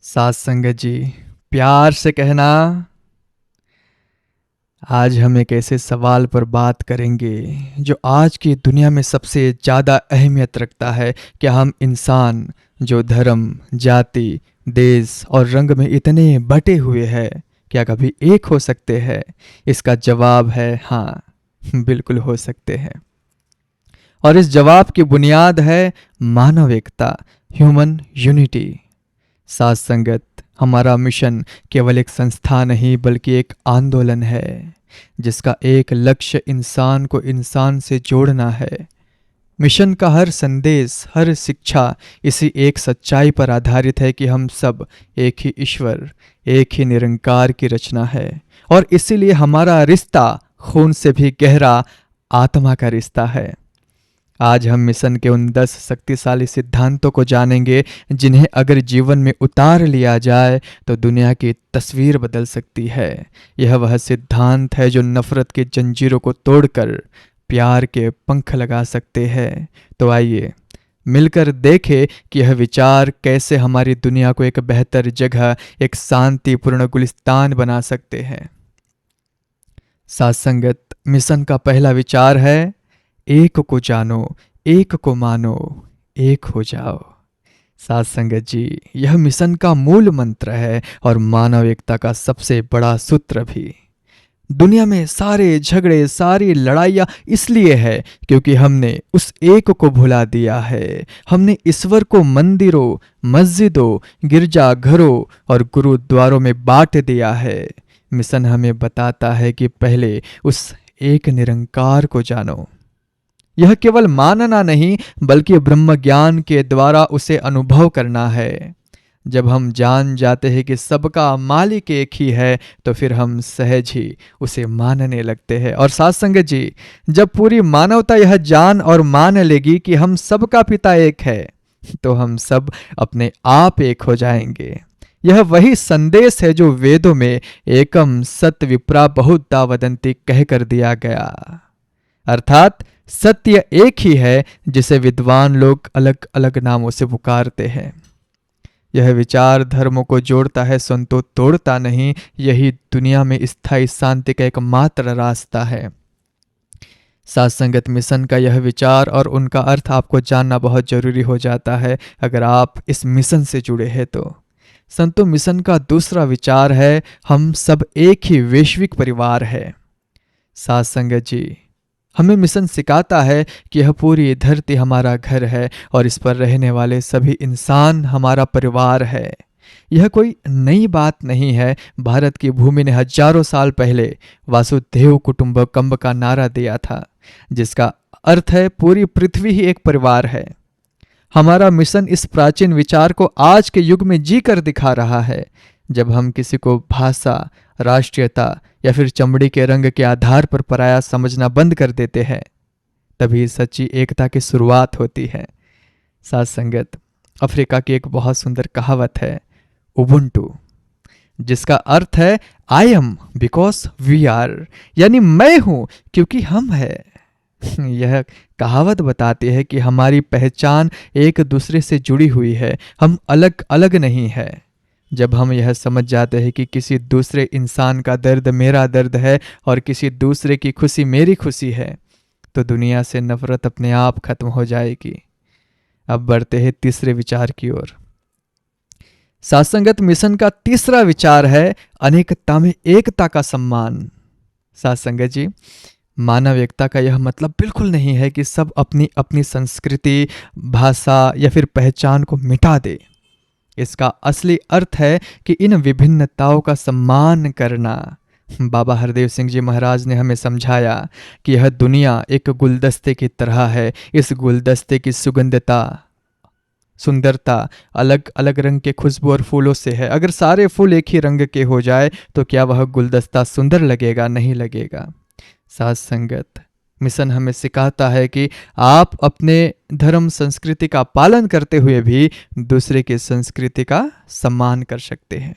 साथ संगत जी, प्यार से कहना। आज हम एक ऐसे सवाल पर बात करेंगे जो आज की दुनिया में सबसे ज़्यादा अहमियत रखता है। क्या हम इंसान जो धर्म, जाति, देश और रंग में इतने बटे हुए हैं, क्या कभी एक हो सकते हैं? इसका जवाब है हाँ, बिल्कुल हो सकते हैं। और इस जवाब की बुनियाद है मानव एकता, ह्यूमन यूनिटी। साथ संगत, हमारा मिशन केवल एक संस्था नहीं बल्कि एक आंदोलन है जिसका एक लक्ष्य इंसान को इंसान से जोड़ना है। मिशन का हर संदेश, हर शिक्षा इसी एक सच्चाई पर आधारित है कि हम सब एक ही ईश्वर, एक ही निरंकार की रचना है। और इसीलिए हमारा रिश्ता खून से भी गहरा आत्मा का रिश्ता है। आज हम मिशन के उन 10 शक्तिशाली सिद्धांतों को जानेंगे जिन्हें अगर जीवन में उतार लिया जाए तो दुनिया की तस्वीर बदल सकती है। यह वह सिद्धांत है जो नफरत की जंजीरों को तोड़कर प्यार के पंख लगा सकते हैं। तो आइए मिलकर देखें कि यह विचार कैसे हमारी दुनिया को एक बेहतर जगह, एक शांतिपूर्ण गुलिस्तान बना सकते हैं। साथ संगत, मिशन का पहला विचार है एक को जानो, एक को मानो, एक हो जाओ। साथ संगत जी, यह मिशन का मूल मंत्र है और मानव एकता का सबसे बड़ा सूत्र भी। दुनिया में सारे झगड़े, सारी लड़ाइयाँ इसलिए है क्योंकि हमने उस एक को भुला दिया है। हमने ईश्वर को मंदिरों, मस्जिदों, गिरजाघरों और गुरुद्वारों में बांट दिया है। मिशन हमें बताता है कि पहले उस एक निरंकार को जानो। यह केवल मानना नहीं बल्कि ब्रह्म ज्ञान के द्वारा उसे अनुभव करना है। जब हम जान जाते हैं कि सबका मालिक एक ही है तो फिर हम सहज ही उसे मानने लगते हैं। और साथ संगत जी, जब पूरी मानवता यह जान और मान लेगी कि हम सबका पिता एक है तो हम सब अपने आप एक हो जाएंगे। यह वही संदेश है जो वेदों में एकम सत विप्रा बहुधा वदंती कहकर दिया गया। अर्थात सत्य एक ही है जिसे विद्वान लोग अलग अलग नामों से पुकारते हैं। यह विचार धर्मों को जोड़ता है, संतो तोड़ता नहीं। यही दुनिया में स्थायी शांति का एकमात्र रास्ता है। साथ संगत, मिशन का यह विचार और उनका अर्थ आपको जानना बहुत जरूरी हो जाता है अगर आप इस मिशन से जुड़े हैं तो। संतो, मिशन का दूसरा विचार है हम सब एक ही वैश्विक परिवार है। साथ संगत जी, हमें मिशन सिखाता है कि यह पूरी धरती हमारा घर है और इस पर रहने वाले सभी इंसान हमारा परिवार है। यह कोई नई बात नहीं है। भारत की भूमि ने हजारों साल पहले वासुदेव कुटुंबकम का नारा दिया था, जिसका अर्थ है पूरी पृथ्वी ही एक परिवार है। हमारा मिशन इस प्राचीन विचार को आज के युग में जी कर दिखा रहा है। जब हम किसी को भाषा, राष्ट्रीयता या फिर चमड़ी के रंग के आधार पर पराया समझना बंद कर देते हैं, तभी सच्ची एकता की शुरुआत होती है। साथ संगत, अफ्रीका की एक बहुत सुंदर कहावत है उबुंटू, जिसका अर्थ है I am because we are, यानी मैं हूं क्योंकि हम है। यह कहावत बताती है कि हमारी पहचान एक दूसरे से जुड़ी हुई है, हम अलग अलग नहीं है। जब हम यह समझ जाते हैं कि किसी दूसरे इंसान का दर्द मेरा दर्द है और किसी दूसरे की खुशी मेरी खुशी है, तो दुनिया से नफरत अपने आप खत्म हो जाएगी। अब बढ़ते हैं तीसरे विचार की ओर। साथ संगत, मिशन का तीसरा विचार है अनेकता में एकता का सम्मान। साथ संगत जी, मानव एकता का यह मतलब बिल्कुल नहीं है कि सब अपनी अपनी संस्कृति, भाषा या फिर पहचान को मिटा दे। इसका असली अर्थ है कि इन विभिन्नताओं का सम्मान करना। बाबा हरदेव सिंह जी महाराज ने हमें समझाया कि यह दुनिया एक गुलदस्ते की तरह है। इस गुलदस्ते की सुंदरता अलग अलग रंग के खुशबू और फूलों से है। अगर सारे फूल एक ही रंग के हो जाए तो क्या वह गुलदस्ता सुंदर लगेगा? नहीं लगेगा। साथ संगत, मिशन हमें सिखाता है कि आप अपने धर्म संस्कृति का पालन करते हुए भी दूसरे की संस्कृति का सम्मान कर सकते हैं।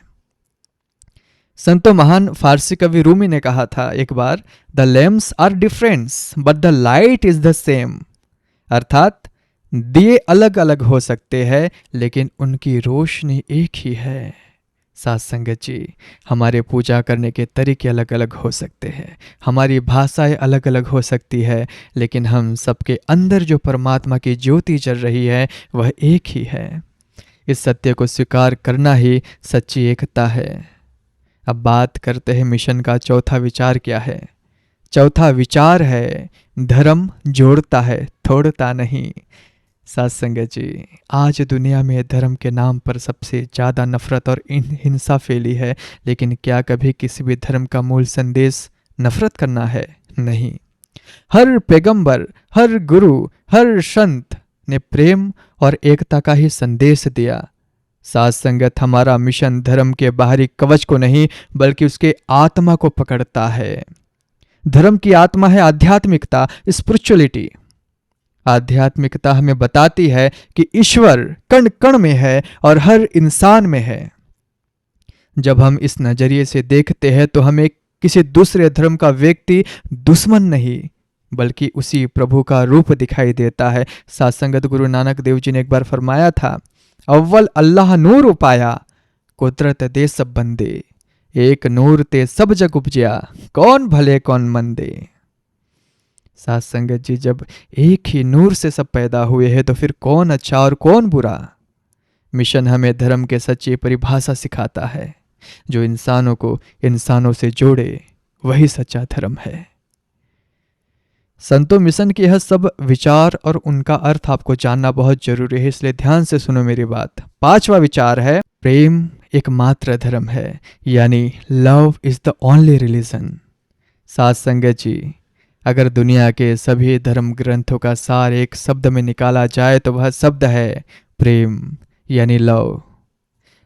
संतो महान फारसी कवि रूमी ने कहा था एक बार, the lamps are different but the light is the same. अर्थात दिए अलग अलग हो सकते हैं लेकिन उनकी रोशनी एक ही है। साथ संगत जी, हमारे पूजा करने के तरीके अलग अलग हो सकते हैं, हमारी भाषाएं अलग अलग हो सकती है, लेकिन हम सबके अंदर जो परमात्मा की ज्योति जल रही है वह एक ही है। इस सत्य को स्वीकार करना ही सच्ची एकता है। अब बात करते हैं मिशन का चौथा विचार क्या है। चौथा विचार है धर्म जोड़ता है, तोड़ता नहीं। साथ संगत जी, आज दुनिया में धर्म के नाम पर सबसे ज़्यादा नफरत और हिंसा फैली है, लेकिन क्या कभी किसी भी धर्म का मूल संदेश नफरत करना है? नहीं। हर पैगंबर, हर गुरु, हर संत ने प्रेम और एकता का ही संदेश दिया। साथ संगत, हमारा मिशन धर्म के बाहरी कवच को नहीं बल्कि उसके आत्मा को पकड़ता है। धर्म की आत्मा है आध्यात्मिकता, स्पिरिचुअलिटी। आध्यात्मिकता हमें बताती है कि ईश्वर कण कण में है और हर इंसान में है। जब हम इस नजरिए से देखते हैं तो हमें किसी दूसरे धर्म का व्यक्ति दुश्मन नहीं बल्कि उसी प्रभु का रूप दिखाई देता है। साथ संगत, गुरु नानक देव जी ने एक बार फरमाया था, अव्वल अल्लाह नूर उपाया, कुदरत दे सब बंदे, एक नूर ते सब जग उपजया, कौन भले कौन मंदे। साथ संगत जी, जब एक ही नूर से सब पैदा हुए हैं तो फिर कौन अच्छा और कौन बुरा। मिशन हमें धर्म के सच्ची परिभाषा सिखाता है। जो इंसानों को इंसानों से जोड़े वही सच्चा धर्म है। संतो मिशन के यह सब विचार और उनका अर्थ आपको जानना बहुत जरूरी है, इसलिए ध्यान से सुनो मेरी बात। पांचवा विचार है प्रेम एकमात्र धर्म है, यानी love is the only religion. साथ संगत जी, अगर दुनिया के सभी धर्म ग्रंथों का सार एक शब्द में निकाला जाए तो वह शब्द है प्रेम, यानी लव।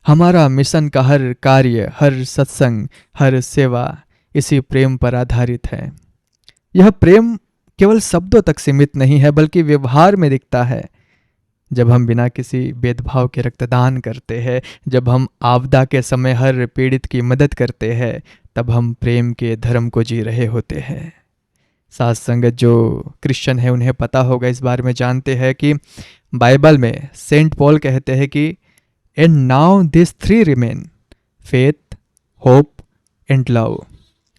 हमारा मिशन का हर कार्य, हर सत्संग, हर सेवा इसी प्रेम पर आधारित है। यह प्रेम केवल शब्दों तक सीमित नहीं है बल्कि व्यवहार में दिखता है। जब हम बिना किसी भेदभाव के रक्तदान करते हैं, जब हम आपदा के समय हर पीड़ित की मदद करते हैं, तब हम प्रेम के धर्म को जी रहे होते हैं। साथ संगत, जो क्रिश्चियन है उन्हें पता होगा, इस बारे में जानते हैं कि बाइबल में सेंट पॉल कहते हैं कि and now this three remain, faith, hope and love,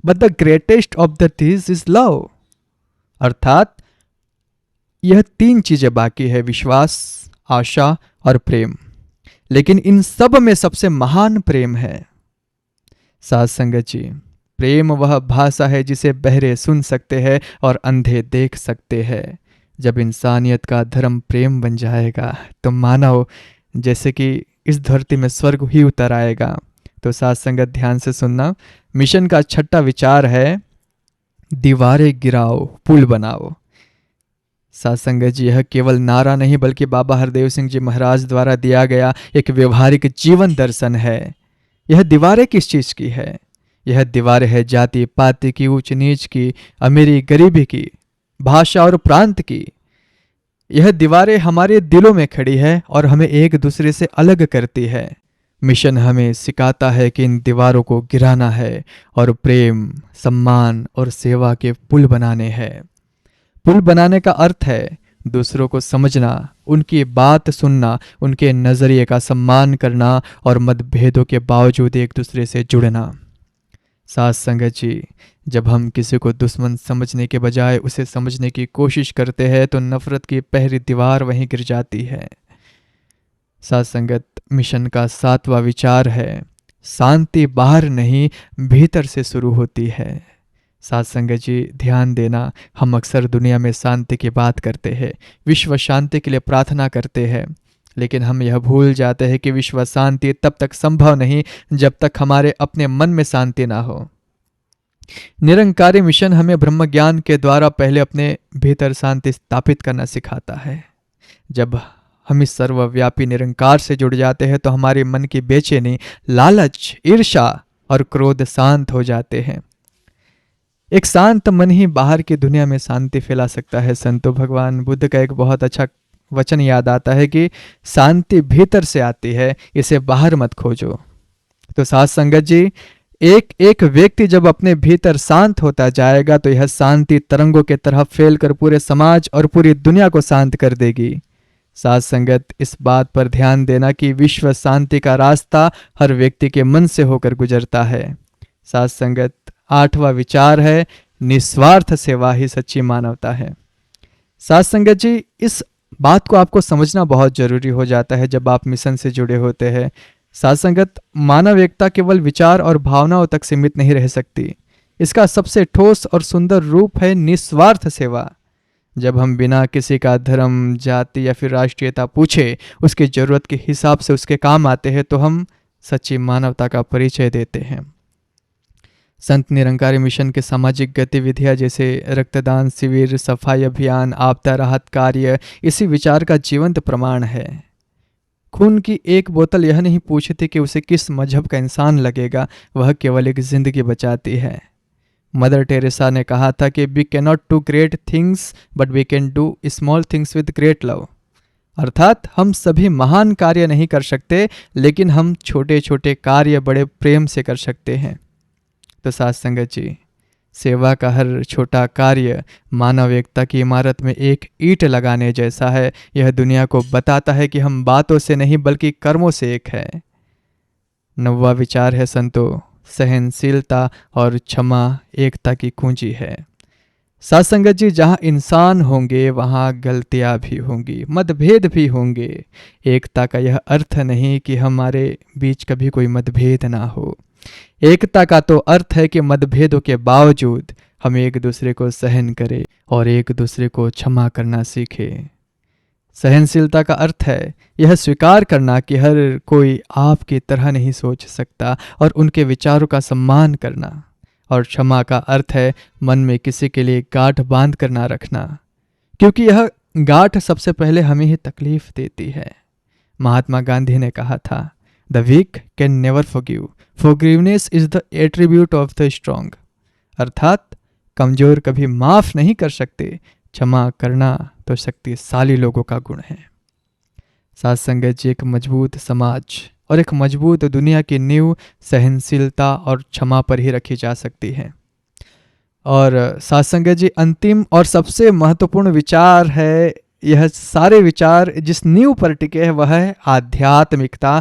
but the greatest of the thieves is love. अर्थात यह तीन चीजें बाकी है, विश्वास, आशा और प्रेम, लेकिन इन सब में सबसे महान प्रेम है। साथ संगत जी, प्रेम वह भाषा है जिसे बहरे सुन सकते हैं और अंधे देख सकते हैं। जब इंसानियत का धर्म प्रेम बन जाएगा तो मानव जैसे कि इस धरती में स्वर्ग ही उतर आएगा। तो साथ संगत, ध्यान से सुनना। मिशन का छठा विचार है दीवारें गिराओ, पुल बनाओ। साथ संगत जी, यह केवल नारा नहीं बल्कि बाबा हरदेव सिंह जी महाराज द्वारा दिया गया एक व्यवहारिक जीवन दर्शन है। यह दीवारें किस चीज की है? यह दीवारें है जाति पाति की, ऊंच नीच की, अमीरी गरीबी की, भाषा और प्रांत की। यह दीवारें हमारे दिलों में खड़ी है और हमें एक दूसरे से अलग करती है। मिशन हमें सिखाता है कि इन दीवारों को गिराना है और प्रेम, सम्मान और सेवा के पुल बनाने हैं। पुल बनाने का अर्थ है दूसरों को समझना, उनकी बात सुनना, उनके नजरिए का सम्मान करना और मतभेदों के बावजूद एक दूसरे से जुड़ना। साथ संगत जी, जब हम किसी को दुश्मन समझने के बजाय उसे समझने की कोशिश करते हैं तो नफरत की पहली दीवार वहीं गिर जाती है। साथ संगत, मिशन का सातवां विचार है शांति बाहर नहीं भीतर से शुरू होती है। साथ संगत जी, ध्यान देना, हम अक्सर दुनिया में शांति की बात करते हैं, विश्व शांति के लिए प्रार्थना करते हैं, लेकिन हम यह भूल जाते हैं कि विश्व शांति तब तक संभव नहीं जब तक हमारे अपने मन में शांति ना हो। निरंकारी मिशन हमें ब्रह्म ज्ञान के द्वारा पहले अपने भीतर शांति स्थापित करना सिखाता है। जब हम इस सर्वव्यापी निरंकार से जुड़ जाते हैं तो हमारे मन की बेचैनी, लालच, ईर्ष्या और क्रोध शांत हो जाते हैं। एक शांत मन ही बाहर की दुनिया में शांति फैला सकता है। संतो भगवान बुद्ध का एक बहुत अच्छा वचन याद आता है कि शांति भीतर से आती है, इसे बाहर मत खोजो। तो साथ संगत जी, एक एक व्यक्ति जब अपने भीतर शांत होता जाएगा तो यह शांति तरंगों के तरह फैलकर पूरे समाज और पूरी दुनिया को शांत कर देगी। साथ संगत, इस बात पर ध्यान देना कि विश्व शांति का रास्ता हर व्यक्ति के मन से होकर गुजरता है। साथ संगत, 8वां विचार है निस्वार्थ सेवा ही सच्ची मानवता है। साथ संगत जी, इस बात को आपको समझना बहुत जरूरी हो जाता है जब आप मिशन से जुड़े होते हैं। साथ संगत, मानव एकता केवल विचार और भावनाओं तक सीमित नहीं रह सकती। इसका सबसे ठोस और सुंदर रूप है निस्वार्थ सेवा। जब हम बिना किसी का धर्म, जाति या फिर राष्ट्रीयता पूछे उसकी जरूरत के हिसाब से उसके काम आते हैं, तो हम सच्ची मानवता का परिचय देते हैं। संत निरंकारी मिशन के सामाजिक गतिविधियां जैसे रक्तदान शिविर, सफाई अभियान, आपदा राहत कार्य इसी विचार का जीवंत प्रमाण है। खून की एक बोतल यह नहीं पूछती कि उसे किस मजहब का इंसान लगेगा, वह केवल एक जिंदगी बचाती है। मदर टेरेसा ने कहा था कि we can not do great things but we can do small things with great love. अर्थात हम सभी महान कार्य नहीं कर सकते, लेकिन हम छोटे छोटे कार्य बड़े प्रेम से कर सकते हैं। तो साथ संगत जी, सेवा का हर छोटा कार्य मानव एकता की इमारत में एक ईंट लगाने जैसा है। यह दुनिया को बताता है कि हम बातों से नहीं बल्कि कर्मों से एक है। 9वां विचार है संतो, सहनशीलता और क्षमा एकता की कुंजी है। साथ संगत जी, जहाँ इंसान होंगे वहाँ गलतियाँ भी होंगी, मतभेद भी होंगे। एकता का यह अर्थ नहीं कि हमारे बीच कभी कोई मतभेद ना हो। एकता का तो अर्थ है कि मतभेदों के बावजूद हम एक दूसरे को सहन करें और एक दूसरे को क्षमा करना सीखें। सहनशीलता का अर्थ है यह स्वीकार करना कि हर कोई आपकी तरह नहीं सोच सकता और उनके विचारों का सम्मान करना। और क्षमा का अर्थ है मन में किसी के लिए गांठ बांध कर ना रखना, क्योंकि यह गांठ सबसे पहले हमें ही तकलीफ देती है। महात्मा गांधी ने कहा था, the weak can never forgive, forgiveness is the attribute of the strong. अर्थात कमजोर कभी माफ नहीं कर सकते, क्षमा करना तो शक्तिशाली लोगों का गुण है। साथ संगत जी, एक मजबूत समाज और एक मजबूत दुनिया की नींव सहनशीलता और क्षमा पर ही रखी जा सकती है। और साथ संगत जी, अंतिम और सबसे महत्वपूर्ण विचार है, यह सारे विचार जिस नींव पर टिके हैं वह है आध्यात्मिकता।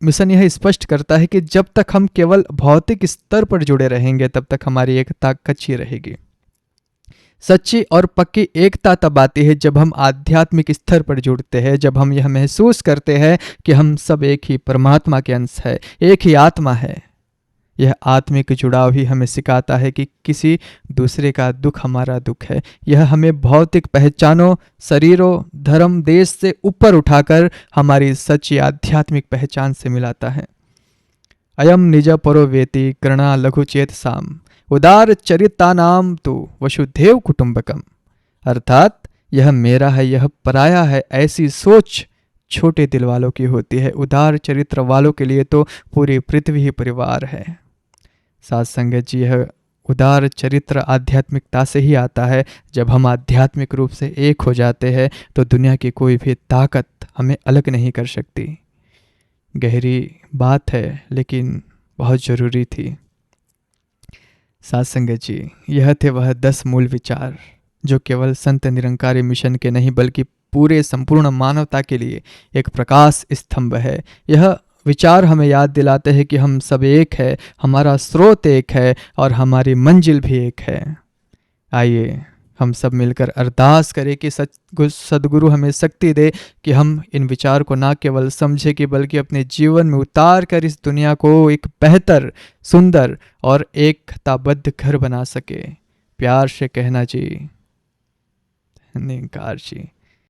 मिशन यह स्पष्ट करता है कि जब तक हम केवल भौतिक स्तर पर जुड़े रहेंगे तब तक हमारी एकता कच्ची रहेगी। सच्ची और पक्की एकता तब आती है जब हम आध्यात्मिक स्तर पर जुड़ते हैं, जब हम यह महसूस करते हैं कि हम सब एक ही परमात्मा के अंश है, एक ही आत्मा है। यह आत्मिक जुड़ाव ही हमें सिखाता है कि किसी दूसरे का दुख हमारा दुख है। यह हमें भौतिक पहचानों, शरीरों, धर्म, देश से ऊपर उठाकर हमारी सच्ची आध्यात्मिक पहचान से मिलाता है। अयम निज परो वेति कृणा लघु चेत साम उदार चरिता नाम तो वसुधैव कुटुंबकम। अर्थात यह मेरा है, यह पराया है, ऐसी सोच छोटे दिल वालों की होती है। उदार चरित्र वालों के लिए तो पूरी पृथ्वी ही परिवार है। साथ संगत जी, यह उदार चरित्र आध्यात्मिकता से ही आता है। जब हम आध्यात्मिक रूप से एक हो जाते हैं तो दुनिया की कोई भी ताकत हमें अलग नहीं कर सकती। गहरी बात है लेकिन बहुत ज़रूरी थी। साथ संगत जी, यह थे वह 10 मूल विचार जो केवल संत निरंकारी मिशन के नहीं बल्कि पूरे संपूर्ण मानवता के लिए एक प्रकाश स्तंभ है। यह विचार हमें याद दिलाते हैं कि हम सब एक है, हमारा स्रोत एक है और हमारी मंजिल भी एक है। आइए हम सब मिलकर अरदास करें कि सद्गुरु हमें शक्ति दे कि हम इन विचार को ना केवल समझे कि बल्कि अपने जीवन में उतार कर इस दुनिया को एक बेहतर, सुंदर और एकताबद्ध घर बना सके। प्यार से कहना जी, निरंकार जी।